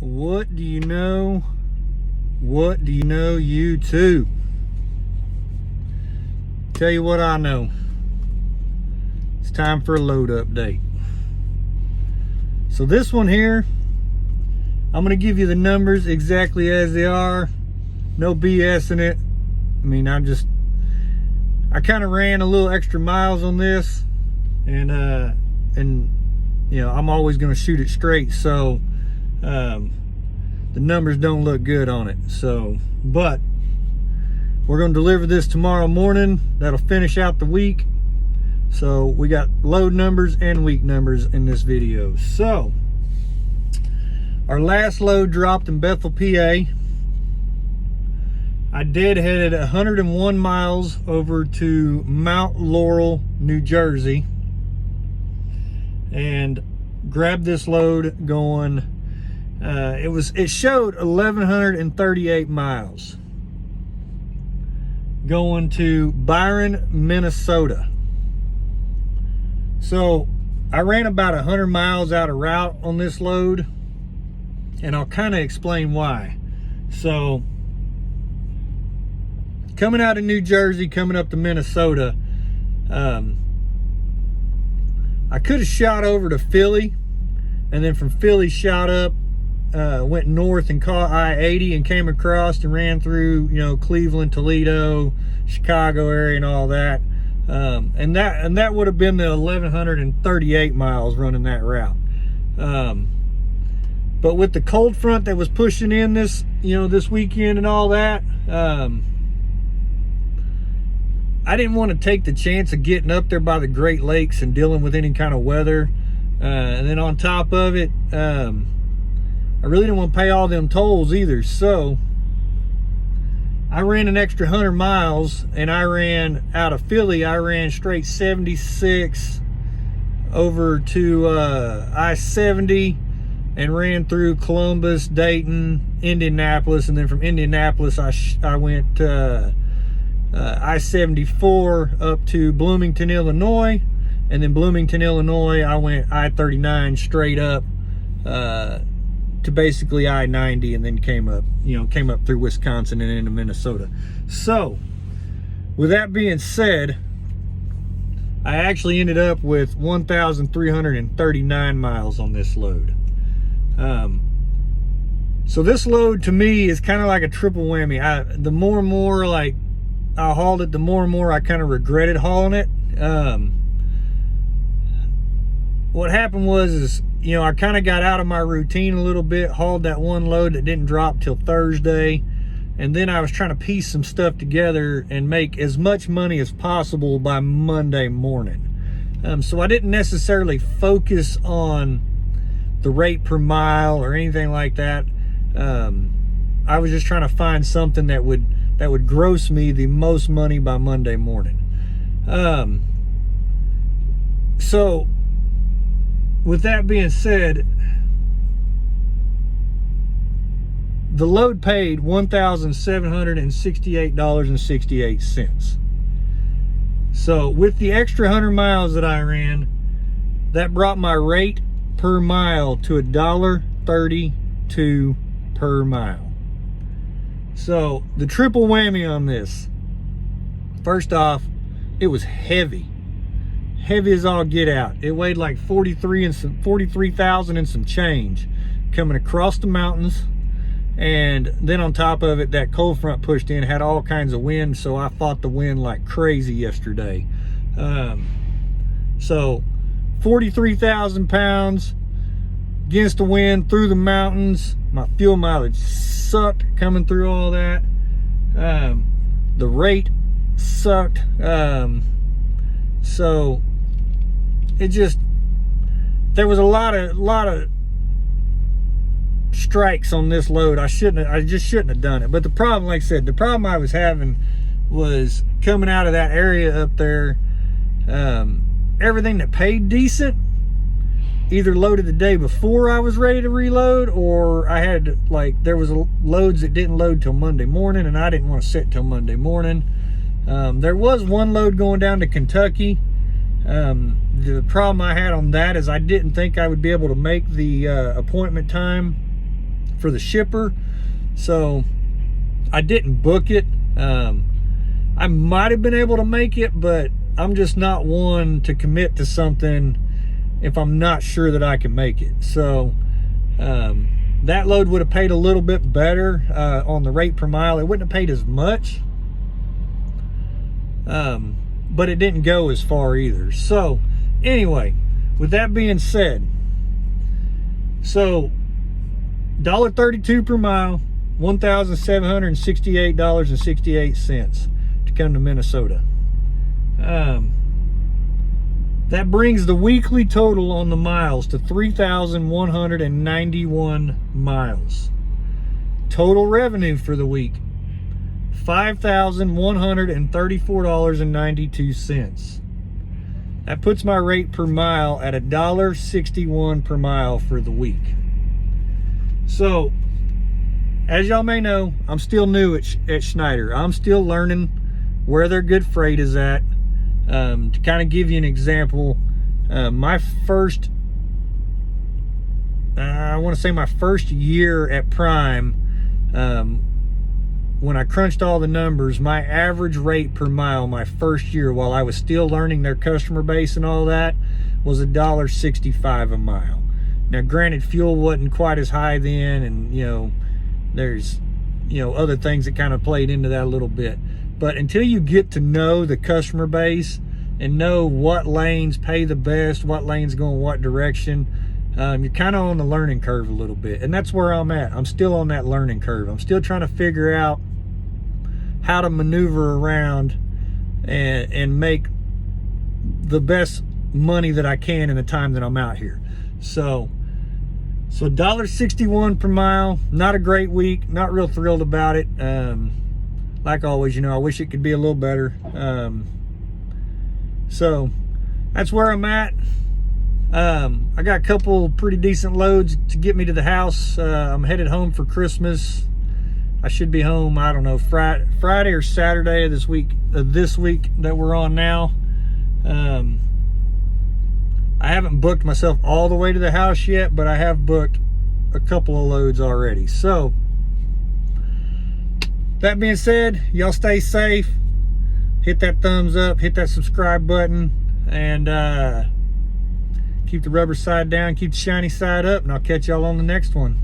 What do you know? What do you know, YouTube? Tell you what I know. It's time for a load update. So this one here, I'm going to give you the numbers exactly as they are. No BS in it. I mean, I kind of ran a little extra miles on this, and you know, I'm always going to shoot it straight, so the numbers don't look good on it. So, but we're going to deliver this tomorrow morning. That'll finish out the week. So we got load numbers and week numbers in this video. So our last load dropped in Bethel, PA. I deadheaded 101 miles over to Mount Laurel, New Jersey, and grabbed this load going. It showed 1,138 miles going to Byron, Minnesota. So I ran about 100 miles out of route on this load, and I'll kind of explain why. So coming out of New Jersey, coming up to Minnesota, I could have shot over to Philly, and then from Philly shot up, went north and caught I-80 and came across and ran through, you know, Cleveland, Toledo, Chicago area and all that. And that would have been the 1,138 miles running that route. But with the cold front that was pushing in this weekend and all that, I didn't want to take the chance of getting up there by the Great Lakes and dealing with any kind of weather. And then on top of it, I really didn't want to pay all them tolls either. So I ran an extra 100 miles, and I ran out of Philly. I ran straight 76 over to I-70 and ran through Columbus, Dayton, Indianapolis, and then from Indianapolis I went I-74 up to Bloomington, Illinois, and then Bloomington, Illinois, I went I-39 straight up to basically I-90, and then came up through Wisconsin and into Minnesota. So with that being said, I actually ended up with 1,339 miles on this load. So this load to me is kind of like a triple whammy. The more and more like I hauled it, the more and more I kind of regretted hauling it. What happened was I kind of got out of my routine a little bit, hauled that one load that didn't drop till Thursday, and then I was trying to piece some stuff together and make as much money as possible by Monday morning. So I didn't necessarily focus on the rate per mile or anything like that. I was just trying to find something that would gross me the most money by Monday morning. So with that being said, the load paid $1,768.68. So with the extra 100 miles that I ran, that brought my rate per mile to $1.32 per mile. So the triple whammy on this, first off, it was heavy as all get out. It weighed like 43,000 and some change coming across the mountains, and then on top of it, that cold front pushed in, had all kinds of wind, so I fought the wind like crazy yesterday. So 43,000 pounds against the wind through the mountains. My fuel mileage sucked coming through all that. The rate sucked. So it just, there was a lot of strikes on this load. I just shouldn't have done it. But the problem, like I said, the problem I was having was coming out of that area up there. Everything that paid decent either loaded the day before I was ready to reload, or I had there was loads that didn't load till Monday morning, and I didn't want to sit till Monday morning. There was one load going down to Kentucky. The problem I had on that is I didn't think I would be able to make the appointment time for the shipper. So I didn't book it. I might have been able to make it, but I'm just not one to commit to something if I'm not sure that I can make it. So that load would have paid a little bit better on the rate per mile. It wouldn't have paid as much, but it didn't go as far either. So anyway, with that being said, so $1.32 per mile, $1,768.68 to come to Minnesota. That brings the weekly total on the miles to 3,191 miles. Total revenue for the week, $5,134.92. That puts my rate per mile at $1.61 per mile for the week. So, as y'all may know, I'm still new at Schneider. I'm still learning where their good freight is at. To kind of give you an example, my first year at Prime, when I crunched all the numbers, my average rate per mile my first year, while I was still learning their customer base and all that, was $1.65 a mile. Now granted, fuel wasn't quite as high then, and there's other things that kind of played into that a little bit. But until you get to know the customer base and know what lanes pay the best, what lanes go in what direction, you're kind of on the learning curve a little bit. And that's where I'm at. I'm still on that learning curve. I'm still trying to figure out how to maneuver around and make the best money that I can in the time that I'm out here. So $1.61 per mile, not a great week, not real thrilled about it. Like always, I wish it could be a little better. So that's where I'm at. I got a couple pretty decent loads to get me to the house. I'm headed home for Christmas. I should be home, I don't know, Friday or Saturday of this week that we're on now. I haven't booked myself all the way to the house yet, but I have booked a couple of loads already. So that being said, y'all stay safe. Hit that thumbs up, hit that subscribe button, and keep the rubber side down, keep the shiny side up, and I'll catch y'all on the next one.